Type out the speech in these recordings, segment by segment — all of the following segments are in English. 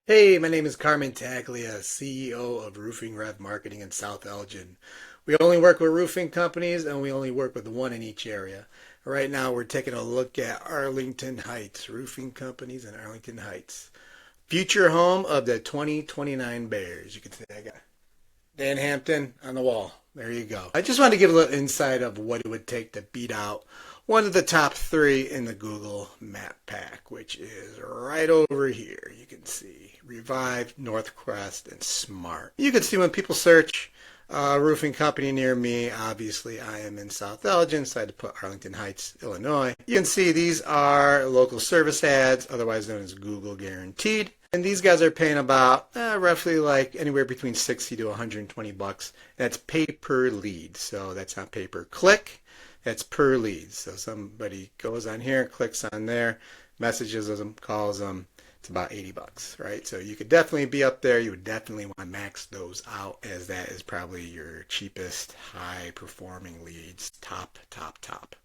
Hey, my name is Carmen Taglia, CEO of Roofing Rev Marketing in South Elgin. We only work with roofing companies and we only work with one in each area. Right now we're taking a look at Arlington Heights, roofing companies in Arlington Heights. Future home of the 2029 Bears. You can see that guy. Dan Hampton on the wall. There you go. I just wanted to give a little insight of what it would take to beat out one of the top three in the Google Map Pack, which is right over here. You can see Revived, NorthCrest, and Smart. You can see when people search roofing company near me, obviously I am in South Elgin, so I had to put Arlington Heights, Illinois. You can see these are local service ads, otherwise known as Google Guaranteed. And these guys are paying about roughly like anywhere between 60 to 120 bucks. That's pay per lead. So that's not pay per click. That's per lead. So somebody goes on here, clicks on there, messages them, calls them. It's about 80 bucks, right? So you could definitely be up there. You would definitely want to max those out, as that is probably your cheapest high performing leads. Top, top, top.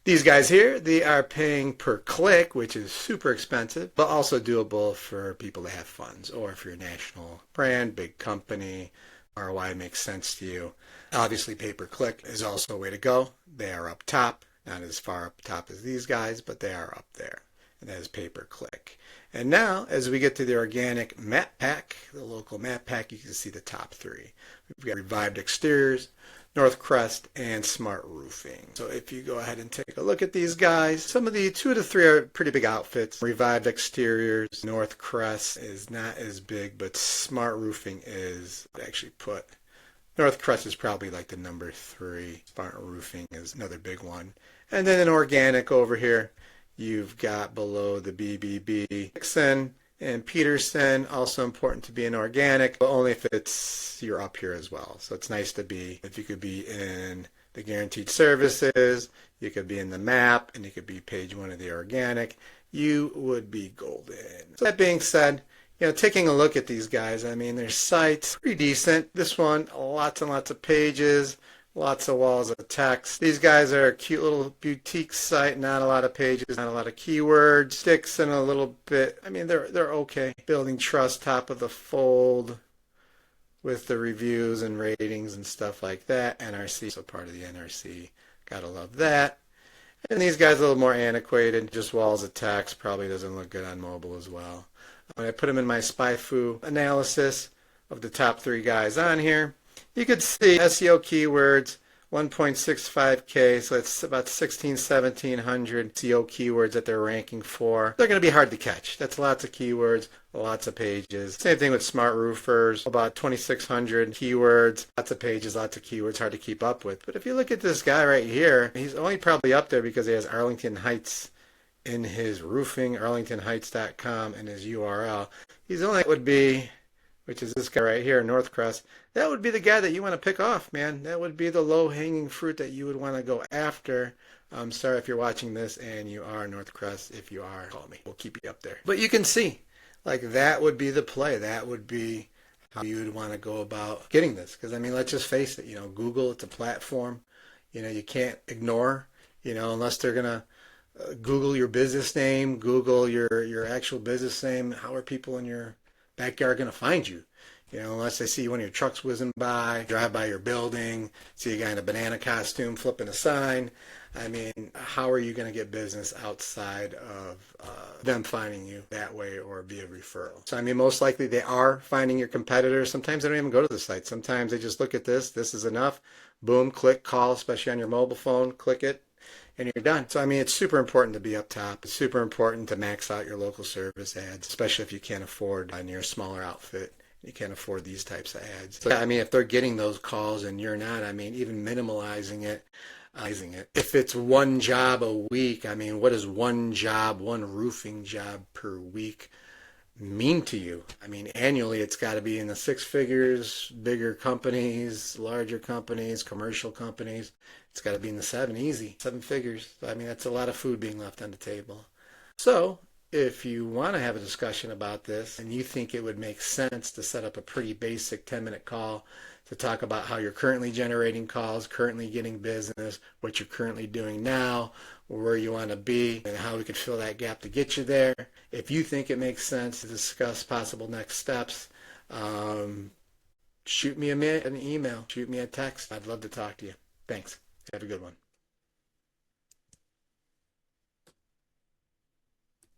These guys here, they are paying per click, which is super expensive, but also doable for people that have funds, or if you're a national brand, big company, ROI makes sense to you. Obviously, pay per click is also a way to go. They are up top, not as far up top as these guys, but they are up there. And that is pay per click. And now, as we get to the organic map pack, the local map pack, you can see the top three. We've got Revived Exteriors, NorthCrest, and Smart Roofing. So if you go ahead and take a look at these guys, some of the 2 to 3 are pretty big outfits. Revived Exteriors, NorthCrest is not as big, but Smart Roofing is. I actually put NorthCrest is probably like the number 3. Smart Roofing is another big one. And then an organic over here, you've got below the BBB, Dixon and Peterson, also important to be in organic, but only if you're up here as well. So it's nice to be, if you could be in the guaranteed services, you could be in the map, and you could be page 1 of the organic, you would be golden. So that being said, taking a look at these guys, I mean, their site's pretty decent. This one, lots and lots of pages. Lots of walls of text. These guys are a cute little boutique site, not a lot of pages, not a lot of keywords. Sticks in a little bit. I mean, they're okay. Building trust, top of the fold with the reviews and ratings and stuff like that. NRC, so part of the NRC. Gotta love that. And these guys are a little more antiquated. Just walls of text. Probably doesn't look good on mobile as well. When I put them in my SpyFu analysis of the top 3 guys on here, you could see SEO keywords, 1.65K, so it's about 1,1700 SEO keywords that they're ranking for. They're going to be hard to catch. That's lots of keywords, lots of pages. Same thing with smart roofers, about 2,600 keywords, lots of pages, lots of keywords, hard to keep up with. But if you look at this guy right here, he's only probably up there because he has Arlington Heights in his roofing, arlingtonheights.com, in his URL. He's only would be, which is this guy right here, NorthCrest. That would be the guy that you want to pick off, man. That would be the low-hanging fruit that you would want to go after. I'm sorry if you're watching this and you are NorthCrest. If you are, call me. We'll keep you up there. But you can see, like, that would be the play. That would be how you would want to go about getting this. Because, I mean, let's just face it, Google, it's a platform, you can't ignore, unless they're going to Google your business name, Google your actual business name. How are people in your backyard going to find you? Unless they see one of your trucks whizzing by, drive by your building, see a guy in a banana costume flipping a sign. I mean, how are you going to get business outside of them finding you that way or via referral? So, I mean, most likely they are finding your competitors. Sometimes they don't even go to the site. Sometimes they just look at this. This is enough. Boom, click, call, especially on your mobile phone. Click it, and you're done. So, I mean, it's super important to be up top. It's super important to max out your local service ads, especially if you can't afford and you're a smaller outfit. You can't afford these types of ads. So, I mean, if they're getting those calls and you're not, I mean, even minimalizing it. If it's one job a week, I mean, what does one roofing job per week mean to you? I mean, annually, it's got to be in the 6 figures, bigger companies, larger companies, commercial companies. It's got to be in the 7 figures. I mean, that's a lot of food being left on the table. So, if you want to have a discussion about this and you think it would make sense to set up a pretty basic 10-minute call to talk about how you're currently generating calls, currently getting business, what you're currently doing now, where you want to be and how we could fill that gap to get you there. If you think it makes sense to discuss possible next steps, shoot me an email, shoot me a text. I'd love to talk to you. Thanks. Have a good one.